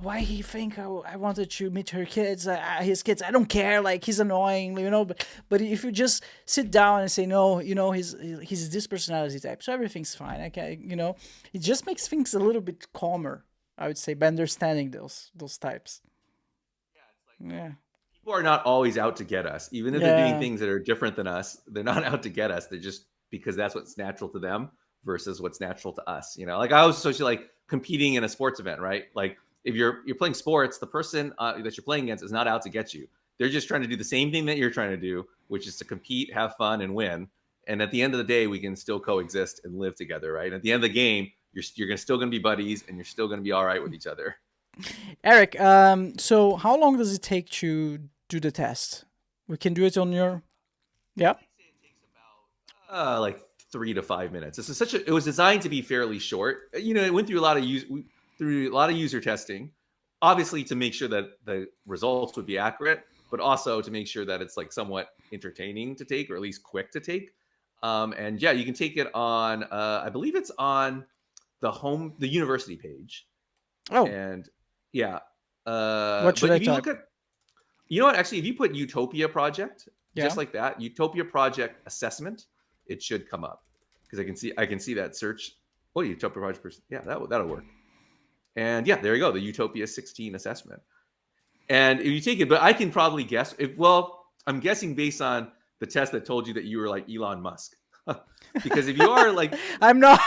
why he think I wanted to meet her kids, his kids. I don't care. Like he's annoying, you know. But if you just sit down and say no, you know, he's this personality type, so everything's fine. Okay, you know, it just makes things a little bit calmer. I would say by understanding those types. Yeah, it's like Yeah, people are not always out to get us, even if they're doing yeah, things that are different than us. They're not out to get us. They're just because that's what's natural to them versus what's natural to us. You know, like I was associate like competing in a sports event, right? Like if you're playing sports, the person that you're playing against is not out to get you. They're just trying to do the same thing that you're trying to do, which is to compete, have fun, and win. And at the end of the day, we can still coexist and live together, right? And at the end of the game, you're still going to be buddies, and you're still going to be all right with each other. Eric. So how long does it take to do the test? We can do it on your. Yeah. I'd say it takes about like 3 to 5 minutes. This is such a. It was designed to be fairly short. You know, it went through a lot of user testing, obviously to make sure that the results would be accurate, but also to make sure that it's like somewhat entertaining to take, or at least quick to take. And yeah, you can take it on. I believe it's on the university page, Oh, and yeah. what should But I if you type? look at you know what? Actually, if you put Utopia project, Yeah. just like that, Utopia project assessment, it should come up because I can see that search. Oh, Utopia project. Yeah, that'll work. And yeah, there you go. The Utopia 16 assessment. And if you take it, but I can probably guess. If well, I'm guessing based on the test that told you that you were like Elon Musk, because if you are like I'm not.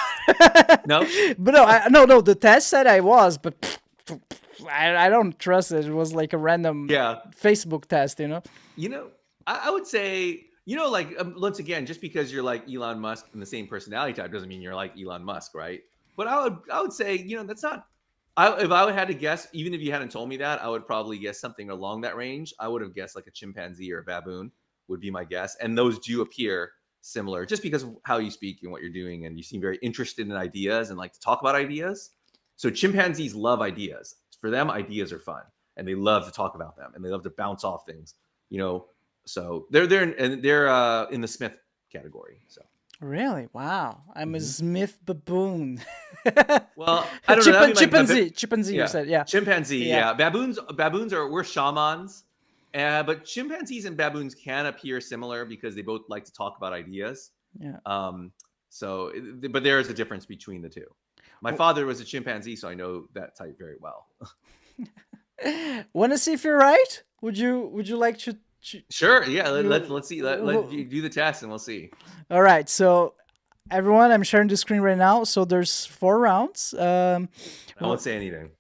no, But no, no. The test said I was, but I don't trust it. It was like a random yeah, Facebook test, you know. you know, I would say, like once again, just because you're like Elon Musk and the same personality type doesn't mean you're like Elon Musk, right? But I would say, that's not. If I had to guess, even if you hadn't told me that, I would probably guess something along that range. I would have guessed like a chimpanzee or a baboon would be my guess, and those do appear similar just because of how you speak and what you're doing, and you seem very interested in ideas and like to talk about ideas. So chimpanzees love ideas. For them, ideas are fun, and they love to talk about them, and they love to bounce off things you know. So they're in the Smith category. So Really? Wow. I'm a mhm. Smith baboon. Well, I don't know. That'd be like Chimpanzee. Chimpanzee, you yeah, said. Yeah. chimpanzee. Yeah. Yeah, baboons are we're shamans, but chimpanzees and baboons can appear similar because they both like to talk about ideas. Yeah. Um, but there is a difference between the two. My father was a chimpanzee, so I know that type very well. Want to see if you're right? Would you like to Sure, yeah. you, Let's see. Let you do the test, and we'll see. all right. So everyone, I'm sharing the screen right now. So there's 4 rounds. I won't say anything.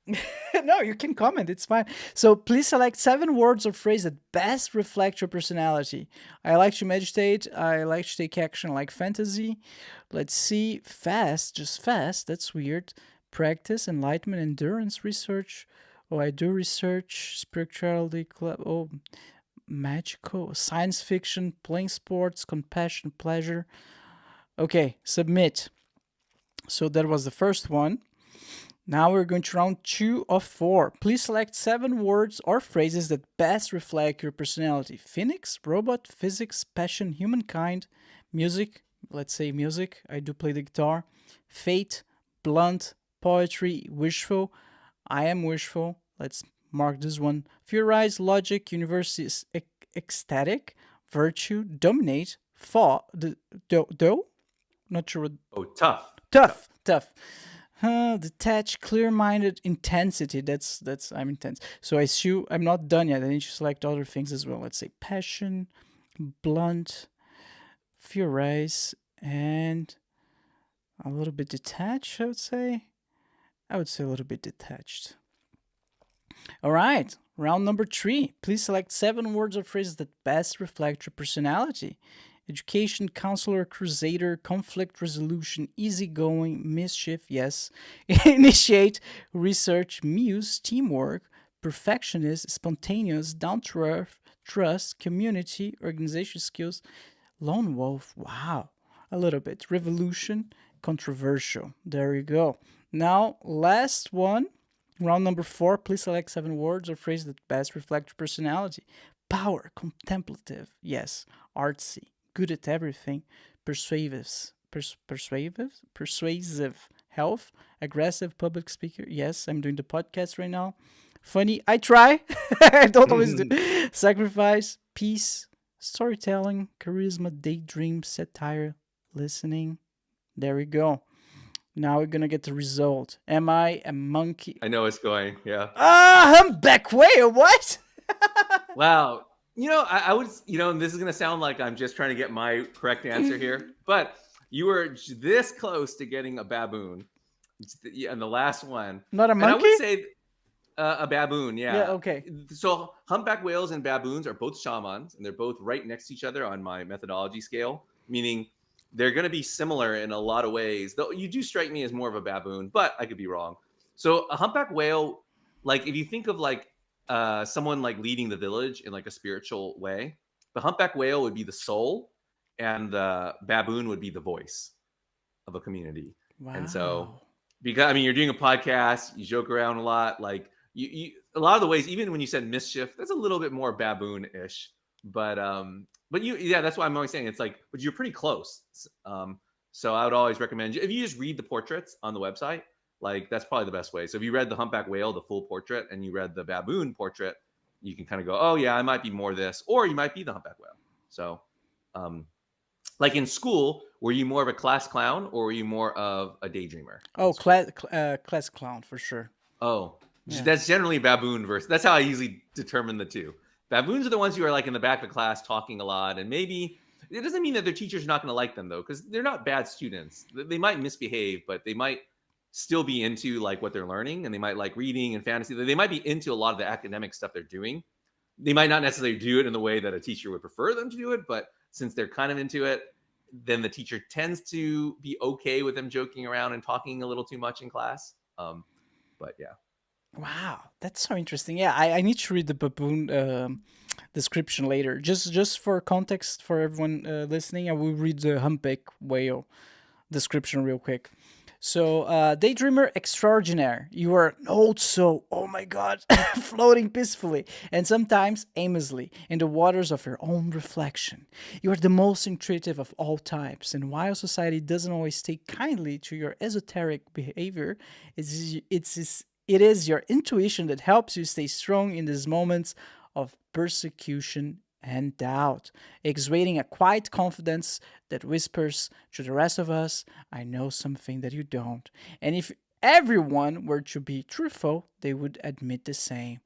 No, you can comment. It's fine. So please select 7 words or phrases that best reflect your personality. I like to meditate. I like to take action. I like fantasy. Let's see. Fast, just fast. That's weird. Practice, enlightenment, endurance, research. Oh, I do research. Spirituality, club. Oh, magical. Science fiction, playing sports, compassion, pleasure. Okay, submit. So that was the first one. Now we're going to round 2 of 4. Please select 7 words or phrases that best reflect your personality. Phoenix, robot, physics, passion, humankind, music. Let's say music. I do play the guitar. Fate, blunt, poetry, wishful. I am wishful. Let's mark this one. Theorize, logic, university, ecstatic, virtue, dominate, fall, do, not sure what. Oh, tough, tough. Tough, tough. Detached, clear-minded, intensity. That's I'm intense. So I assume I'm not done yet. I need to select other things as well. Let's say passion, blunt, furious, and a little bit detached. I would say. I would say a little bit detached. All right. Round number 3. Please select 7 words or phrases that best reflect your personality. Education, counselor, crusader, conflict resolution, easygoing, mischief, yes. Initiate, research, muse, teamwork, perfectionist, spontaneous, down to earth, trust, community, organization skills, lone wolf, wow, a little bit. Revolution, controversial. There you go. Now, last one. Round number 4. Please select 7 words or phrases that best reflect your personality. Power, contemplative, yes. Artsy, good at everything, persuasive, persuasive, Health. Aggressive public speaker. Yes, I'm doing the podcast right now. Funny. I try. I don't always do. Sacrifice. Peace. Storytelling. Charisma. Daydream. Satire. Listening. There we go. Now we're gonna get the result. Am I a monkey? I know it's going. Yeah. Humpback whale. What? Wow. I would, and this is going to sound like I'm just trying to get my correct answer here, but you were this close to getting a baboon. And the last one. Not a And I monkey? would say a baboon, yeah. Yeah, okay. So humpback whales and baboons are both shamans, and they're both right next to each other on my methodology scale, meaning they're going to be similar in a lot of ways. Though you do strike me as more of a baboon, but I could be wrong. So a humpback whale, like if you think of like someone like leading the village in like a spiritual way, the humpback whale would be the soul, and the baboon would be the voice of a community. Wow. And so, because you're doing a podcast, you joke around a lot, like you a lot of the ways, even when you said mischief, that's a little bit more baboon-ish. But that's why I'm always saying it's like, but you're pretty close. So I would always recommend you, if you just read the portraits on the website, like that's probably the best way. So if you read the humpback whale, the full portrait, and you read the baboon portrait, you can kind of go, oh yeah, I might be more this, or you might be the humpback whale. So, like in school, were you more of a class clown or were you more of a daydreamer? Oh, class clown for sure. Oh, Yeah. that's generally baboon versus. That's how I usually determine the two. Baboons are the ones who are like in the back of the class talking a lot, and maybe it doesn't mean that their teachers are not going to like them though, because they're not bad students. They might misbehave, but they might still be into like what they're learning, and they might like reading and fantasy. They might be into a lot of the academic stuff they're doing. They might not necessarily do it in the way that a teacher would prefer them to do it, but since they're kind of into it, then the teacher tends to be okay with them joking around and talking a little too much in class. But yeah. Wow, that's so interesting. Yeah, I need to read the baboon description later. Just for context for everyone listening, I will read the humpback whale description real quick. So, daydreamer extraordinaire. You are an old soul, oh my god, floating peacefully and sometimes aimlessly in the waters of your own reflection. You are the most intuitive of all types, and while society doesn't always take kindly to your esoteric behavior, it is your intuition that helps you stay strong in these moments of persecution and doubt, exuding a quiet confidence that whispers to the rest of us, I know something that you don't. And if everyone were to be truthful, they would admit the same.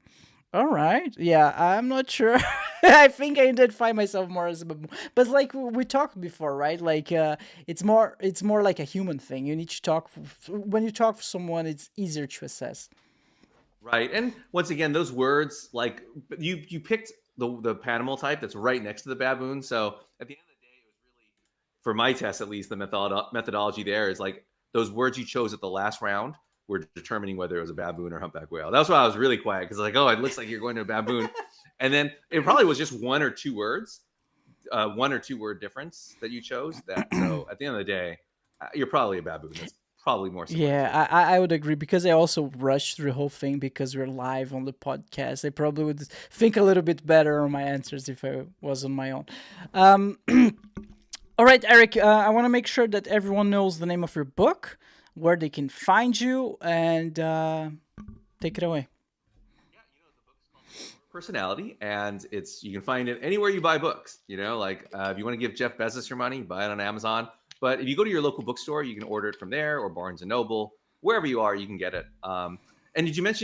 All right. Yeah, I'm not sure. I think I identify myself more as a baboon. But like we talked before, right? Like it's more like a human thing. You need to talk when you talk to someone, it's easier to assess. Right. And once again, those words, like you picked the Panimal type that's right next to the baboon. So at the end of the day, it was really, for my test at least, the methodology there is like those words you chose at the last round were determining whether it was a baboon or humpback whale. That's why I was really quiet, because like, oh, it looks like you're going to a baboon. And then it probably was just one or two words, 1 or 2 word difference that you chose. That so at the end of the day, you're probably a baboon. That's probably more similar. Yeah, I would agree, because I also rushed through the whole thing because we're live on the podcast. I probably would think a little bit better on my answers if I was on my own. All right, Eric, I want to make sure that everyone knows the name of your book, where they can find you, and take it away. Personality, and you can find it anywhere you buy books. Like if you want to give Jeff Bezos your money, buy it on Amazon. But if you go to your local bookstore, you can order it from there, or Barnes and Noble, wherever you are, you can get it. And did you mention